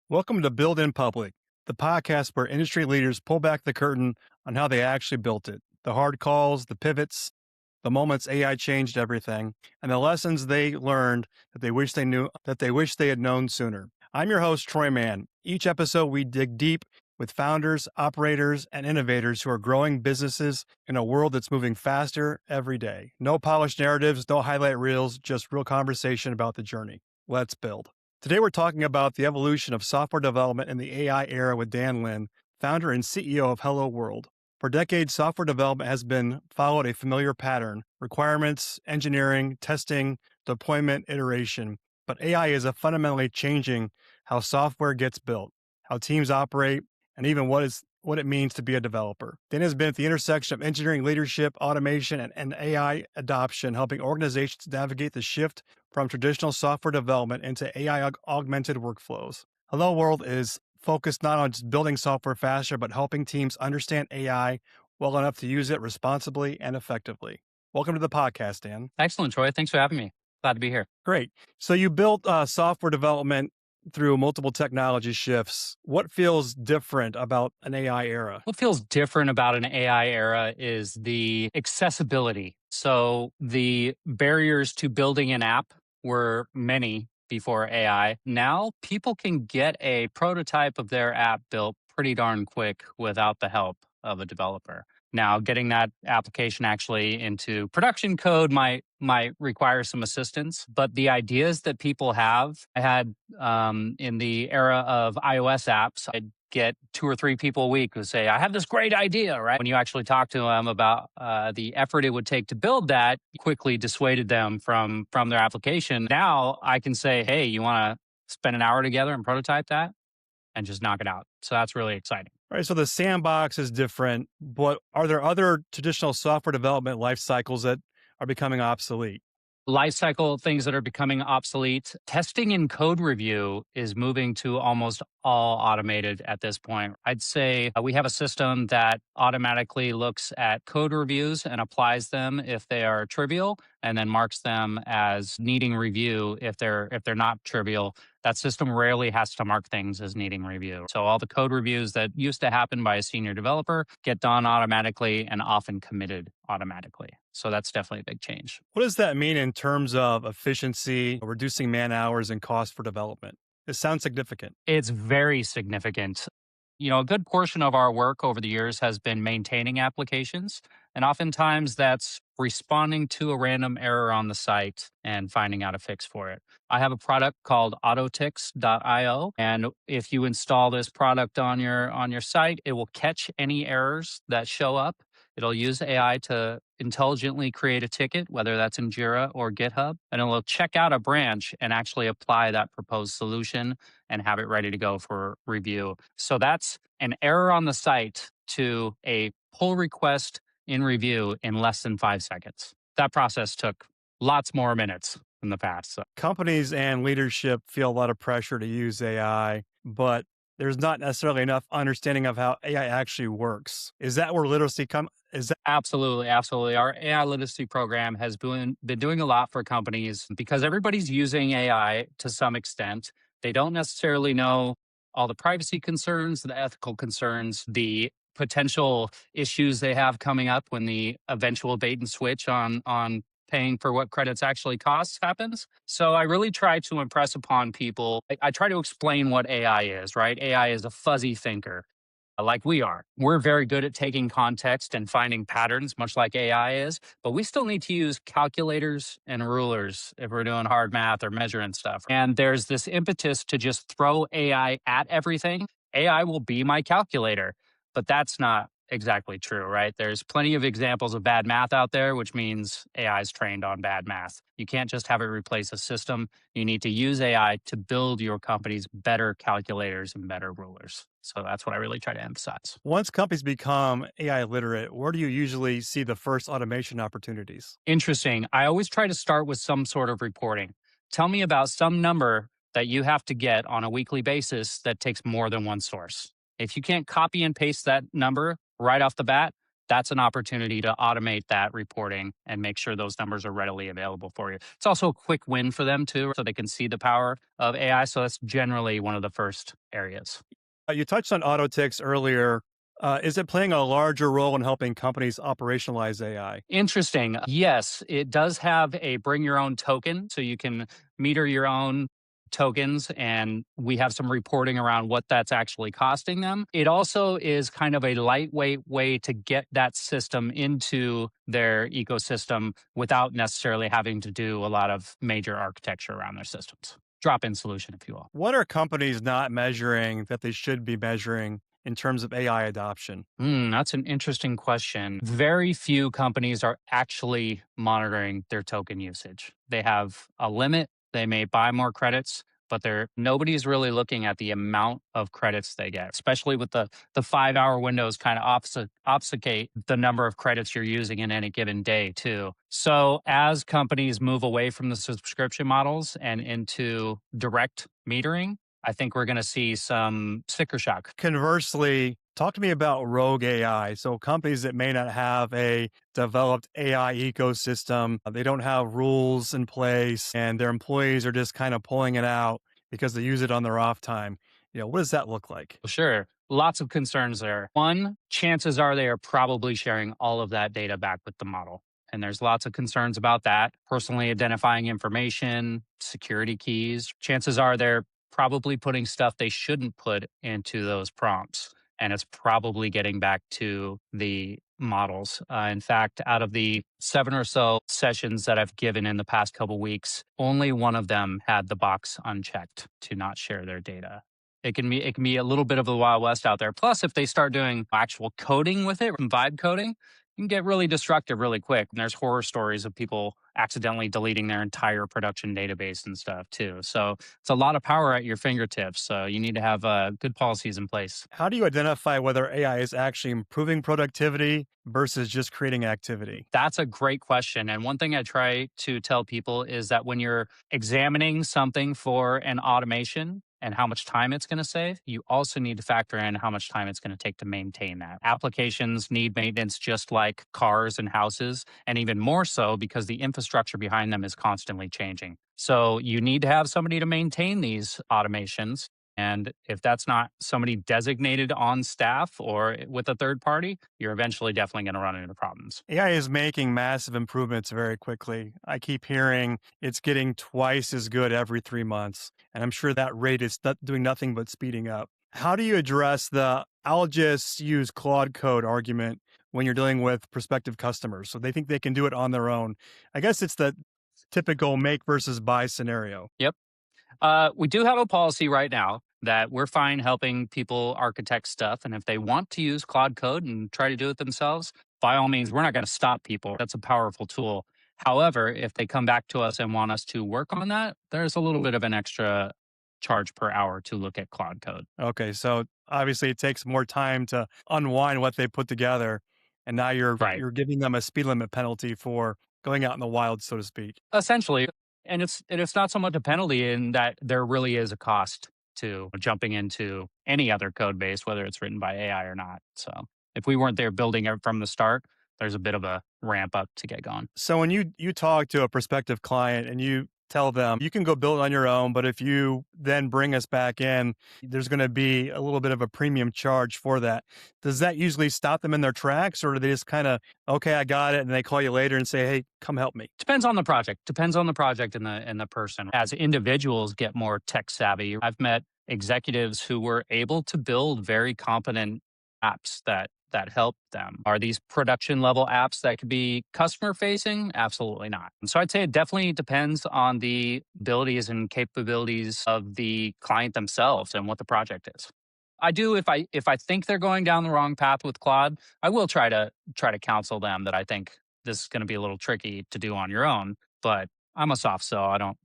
Welcome to Build in Public, the podcast where industry leaders pull back the curtain on how they actually built it. The hard calls, the pivots, the moments AI changed everything, and the lessons they learned that they wish they had known sooner. I'm your host, Troy Mann. Each episode, we dig deep with founders, operators, and innovators who are growing businesses in a world that's moving faster every day. No polished narratives, no highlight reels, just real conversation about the journey. Let's build. Today, we're talking about the evolution of software development in the AI era with Dan Linn, founder and CEO of Hello World. For decades, software development has been followed a familiar pattern: requirements, engineering, testing, deployment, iteration. But AI is fundamentally changing how software gets built, how teams operate, and even what it means to be a developer. Dan has been at the intersection of engineering leadership, automation, and AI adoption, helping organizations navigate the shift from traditional software development into AI-augmented workflows. Hello World is focused not on just building software faster, but helping teams understand AI well enough to use it responsibly and effectively. Welcome to the podcast, Dan. Excellent, Troy. Thanks for having me. Glad to be here. Great. So you built software development through multiple technology shifts. What feels different about an AI era? What feels different about an AI era is the accessibility. So the barriers to building an app were many before AI. Now people can get a prototype of their app built pretty darn quick without the help of a developer. Now, getting that application actually into production code might require some assistance, but the ideas that people have, I had in the era of iOS apps, I'd get 2 or 3 people a week who say, "I have this great idea," right? When you actually talk to them about the effort it would take to build that, you quickly dissuaded them from their application. Now I can say, "Hey, you want to spend an hour together and prototype that?" and just knock it out. So that's really exciting. All right, so the sandbox is different, but are there other traditional software development life cycles that are becoming obsolete? Lifecycle things that are becoming obsolete. Testing and code review is moving to almost all automated at this point. I'd say we have a system that automatically looks at code reviews and applies them if they are trivial, and then marks them as needing review if they're not trivial. That system rarely has to mark things as needing review. So all the code reviews that used to happen by a senior developer get done automatically and often committed automatically. So that's definitely a big change. What does that mean in terms of efficiency, reducing man hours, and cost for development? It sounds significant. It's very significant. A good portion of our work over the years has been maintaining applications. And oftentimes that's responding to a random error on the site and finding out a fix for it. I have a product called autotix.io. And if you install this product on your site, it will catch any errors that show up. It'll use AI to intelligently create a ticket, whether that's in Jira or GitHub, and it'll check out a branch and actually apply that proposed solution and have it ready to go for review. So that's an error on the site to a pull request in review in less than 5 seconds. That process took lots more minutes in the past. So. Companies and leadership feel a lot of pressure to use AI, but there's not necessarily enough understanding of how AI actually works. Is that where literacy comes? Absolutely, absolutely. Our AI literacy program has been doing a lot for companies because everybody's using AI to some extent. They don't necessarily know all the privacy concerns, the ethical concerns, the potential issues they have coming up when the eventual bait and switch on paying for what credits actually costs happens. So I really try to impress upon people. I try to explain what AI is, right? AI is a fuzzy thinker like we are. We're very good at taking context and finding patterns, much like AI is, but we still need to use calculators and rulers if we're doing hard math or measuring stuff. And there's this impetus to just throw AI at everything. AI will be my calculator, but that's not exactly true, right? There's plenty of examples of bad math out there, which means AI is trained on bad math. You can't just have it replace a system. You need to use AI to build your company's better calculators and better rulers. So that's what I really try to emphasize. Once companies become AI literate, where do you usually see the first automation opportunities? Interesting. I always try to start with some sort of reporting. Tell me about some number that you have to get on a weekly basis that takes more than one source. If you can't copy and paste that number right off the bat, that's an opportunity to automate that reporting and make sure those numbers are readily available for you. It's also a quick win for them too, so they can see the power of AI. So that's generally one of the first areas. You touched on auto ticks earlier. Is it playing a larger role in helping companies operationalize AI? Interesting. Yes, it does have a bring your own token. So you can meter your own tokens, and we have some reporting around what that's actually costing them. It also is kind of a lightweight way to get that system into their ecosystem without necessarily having to do a lot of major architecture around their systems. Drop in solution, if you will. What are companies not measuring that they should be measuring in terms of AI adoption? That's an interesting question. Very few companies are actually monitoring their token usage. They have a limit. They may buy more credits, but nobody's really looking at the amount of credits they get, especially with the 5 hour windows kind of obfuscate the number of credits you're using in any given day, too. So as companies move away from the subscription models and into direct metering, I think we're going to see some sticker shock. Conversely, talk to me about rogue AI. So, companies that may not have a developed AI ecosystem, they don't have rules in place, and their employees are just kind of pulling it out because they use it on their off time. What does that look like? Sure. Lots of concerns there. One, chances are they are probably sharing all of that data back with the model. And there's lots of concerns about that. Personally identifying information, security keys. Chances are they're probably putting stuff they shouldn't put into those prompts. And it's probably getting back to the models. In fact, out of the 7 or so sessions that I've given in the past couple weeks, only one of them had the box unchecked to not share their data. It can be a little bit of the Wild West out there. Plus, if they start doing actual coding with it, vibe coding, it can get really destructive really quick. And there's horror stories of people accidentally deleting their entire production database and stuff too. So it's a lot of power at your fingertips. So you need to have good policies in place. How do you identify whether AI is actually improving productivity versus just creating activity? That's a great question. And one thing I try to tell people is that when you're examining something for an automation and how much time it's going to save, you also need to factor in how much time it's going to take to maintain that. Applications need maintenance just like cars and houses, and even more so because the infrastructure behind them is constantly changing. So you need to have somebody to maintain these automations. And if that's not somebody designated on staff or with a third party, you're eventually definitely going to run into problems. AI is making massive improvements very quickly. I keep hearing it's getting twice as good every 3 months. And I'm sure that rate is doing nothing but speeding up. How do you address the I'll just use Claude code argument when you're dealing with prospective customers? So they think they can do it on their own. I guess it's the typical make versus buy scenario. Yep. We do have a policy right now that we're fine helping people architect stuff. And if they want to use Claude Code and try to do it themselves, by all means, we're not going to stop people. That's a powerful tool. However, if they come back to us and want us to work on that, there's a little bit of an extra charge per hour to look at Claude Code. Okay, so obviously it takes more time to unwind what they put together, and now you're Right. you're giving them a speed limit penalty for going out in the wild, so to speak. Essentially. And it's not so much a penalty in that there really is a cost to jumping into any other code base, whether it's written by AI or not. So if we weren't there building it from the start, there's a bit of a ramp up to get going. So when you talk to a prospective client and you tell them you can go build on your own, but if you then bring us back in, there's going to be a little bit of a premium charge for that. Does that usually stop them in their tracks, or do they just kind of, okay, I got it, and they call you later and say, hey, come help me? Depends on the project. Depends on the project and the person. As individuals get more tech savvy, I've met executives who were able to build very competent apps that help them. Are these production level apps that could be customer facing? Absolutely not. And so I'd say it definitely depends on the abilities and capabilities of the client themselves and what the project is. I do if I think they're going down the wrong path with Claude, I will try to counsel them that I think this is going to be a little tricky to do on your own. But I'm a soft sell. I don't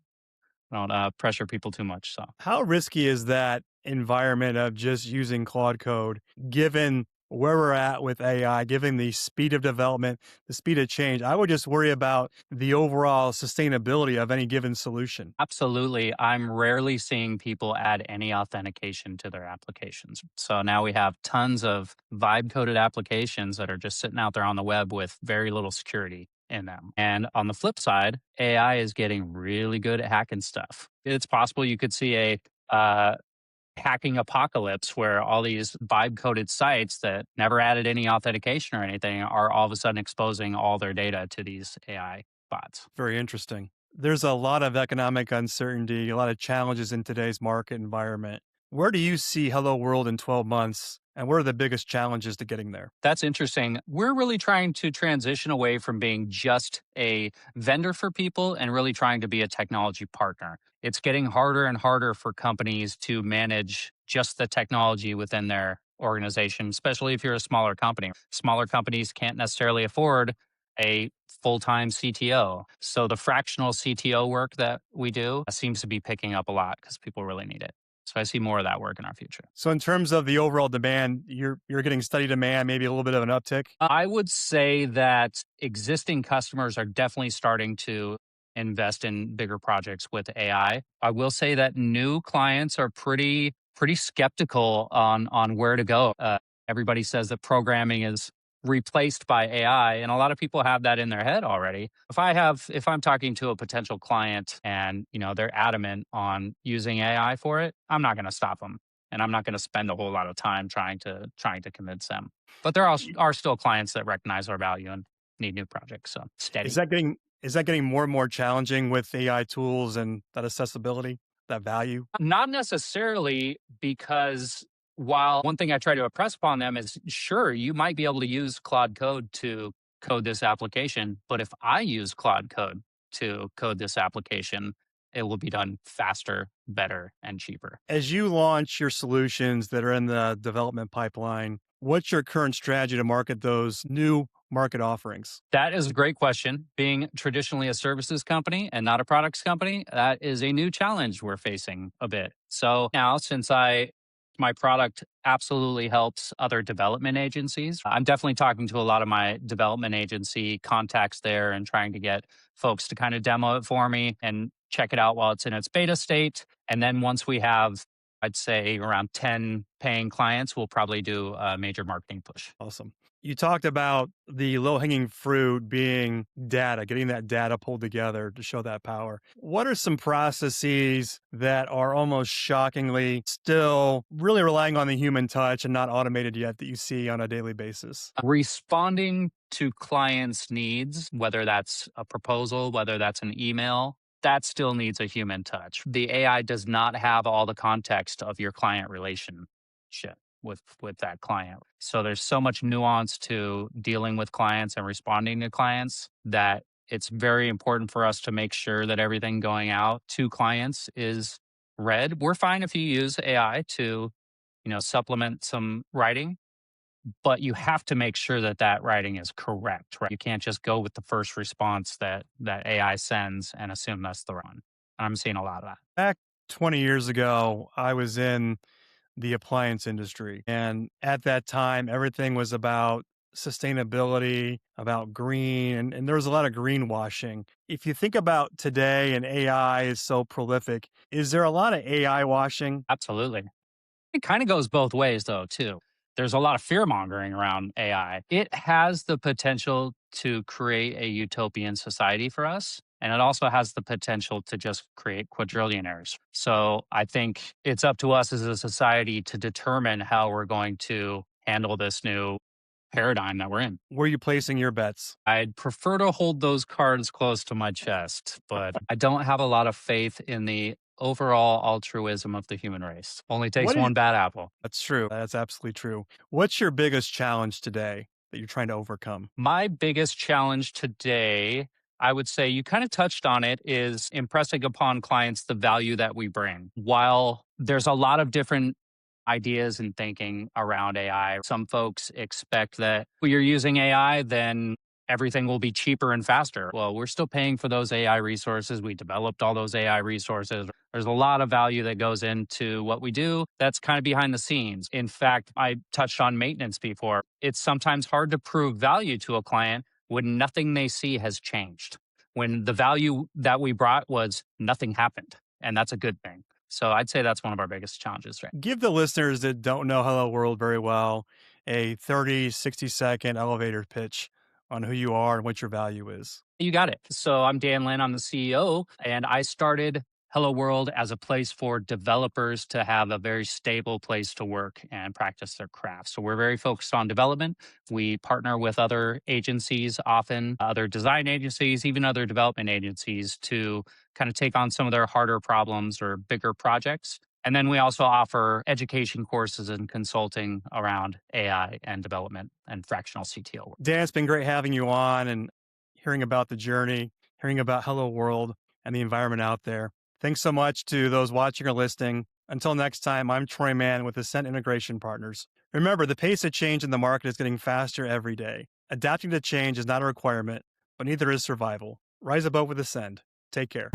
pressure people too much. So How risky is that environment of just using Claude code, given where we're at with AI, given the speed of development, the speed of change. I would just worry about the overall sustainability of any given solution. Absolutely. I'm rarely seeing people add any authentication to their applications. So now we have tons of vibe coded applications that are just sitting out there on the web with very little security in them. And on the flip side, AI is getting really good at hacking stuff. It's possible you could see a hacking apocalypse where all these vibe coded sites that never added any authentication or anything are all of a sudden exposing all their data to these AI bots. Very interesting. There's a lot of economic uncertainty, a lot of challenges in today's market environment. Where do you see Hello World in 12 months? And what are the biggest challenges to getting there? That's interesting. We're really trying to transition away from being just a vendor for people and really trying to be a technology partner. It's getting harder and harder for companies to manage just the technology within their organization, especially if you're a smaller company. Smaller companies can't necessarily afford a full time CTO. So the fractional CTO work that we do seems to be picking up a lot because people really need it. So I see more of that work in our future. So in terms of the overall demand, you're getting steady demand, maybe a little bit of an uptick. I would say that existing customers are definitely starting to invest in bigger projects with AI. I will say that new clients are pretty skeptical on where to go. Everybody says that programming is replaced by AI, and a lot of people have that in their head already. If I'm talking to a potential client and they're adamant on using AI for it, I'm not going to stop them, and I'm not going to spend a whole lot of time trying to convince them. But there are still clients that recognize our value and need new projects. So Is steady. that getting is that getting more and more challenging with AI tools and that accessibility, that value? Not necessarily, because while one thing I try to impress upon them is, sure, you might be able to use Claude Code to code this application, but if I use Claude Code to code this application, it will be done faster, better, and cheaper. As you launch your solutions that are in the development pipeline, what's your current strategy to market those new market offerings? That is a great question. Being traditionally a services company and not a products company, that is a new challenge we're facing a bit. So now, since my product absolutely helps other development agencies, I'm definitely talking to a lot of my development agency contacts there and trying to get folks to kind of demo it for me and check it out while it's in its beta state. And then once we have, I'd say, around 10 paying clients, we'll probably do a major marketing push. Awesome. You talked about the low hanging fruit being data, getting that data pulled together to show that power. What are some processes that are almost shockingly still really relying on the human touch and not automated yet that you see on a daily basis? Responding to clients' needs, whether that's a proposal, whether that's an email, that still needs a human touch. The AI does not have all the context of your client relationship with that client. So there's so much nuance to dealing with clients and responding to clients that it's very important for us to make sure that everything going out to clients is read. We're fine if you use AI to, supplement some writing, but you have to make sure that that writing is correct, right? You can't just go with the first response that AI sends and assume that's the one. I'm seeing a lot of that. Back 20 years ago, I was in the appliance industry. And at that time, everything was about sustainability, about green, and there was a lot of greenwashing. If you think about today and AI is so prolific, is there a lot of AI washing? Absolutely. It kind of goes both ways, though, too. There's a lot of fear mongering around AI. It has the potential to create a utopian society for us. And it also has the potential to just create quadrillionaires. So I think it's up to us as a society to determine how we're going to handle this new paradigm that we're in. Where are you placing your bets? I'd prefer to hold those cards close to my chest, but I don't have a lot of faith in the overall altruism of the human race. Only takes What is one bad apple. That's true. That's absolutely true. What's your biggest challenge today that you're trying to overcome? My biggest challenge today, I would say you kind of touched on it, is impressing upon clients the value that we bring. While there's a lot of different ideas and thinking around AI, some folks expect that when you're using AI, then everything will be cheaper and faster. Well, we're still paying for those AI resources. We developed all those AI resources. There's a lot of value that goes into what we do that's kind of behind the scenes. In fact, I touched on maintenance before. It's sometimes hard to prove value to a client when nothing they see has changed. When the value that we brought was nothing happened. And that's a good thing. So I'd say that's one of our biggest challenges, right? Give the listeners that don't know Hello World very well a 30, 60-second elevator pitch on who you are and what your value is. You got it. So I'm Dan Linn, I'm the CEO, and I started Hello World as a place for developers to have a very stable place to work and practice their craft. So we're very focused on development. We partner with other agencies, often other design agencies, even other development agencies to kind of take on some of their harder problems or bigger projects. And then we also offer education courses and consulting around AI and development and fractional CTO work. Dan, it's been great having you on and hearing about the journey, hearing about Hello World and the environment out there. Thanks so much to those watching or listening. Until next time, I'm Troy Mann with Ascent Integration Partners. Remember, the pace of change in the market is getting faster every day. Adapting to change is not a requirement, but neither is survival. Rise above with Ascend. Take care.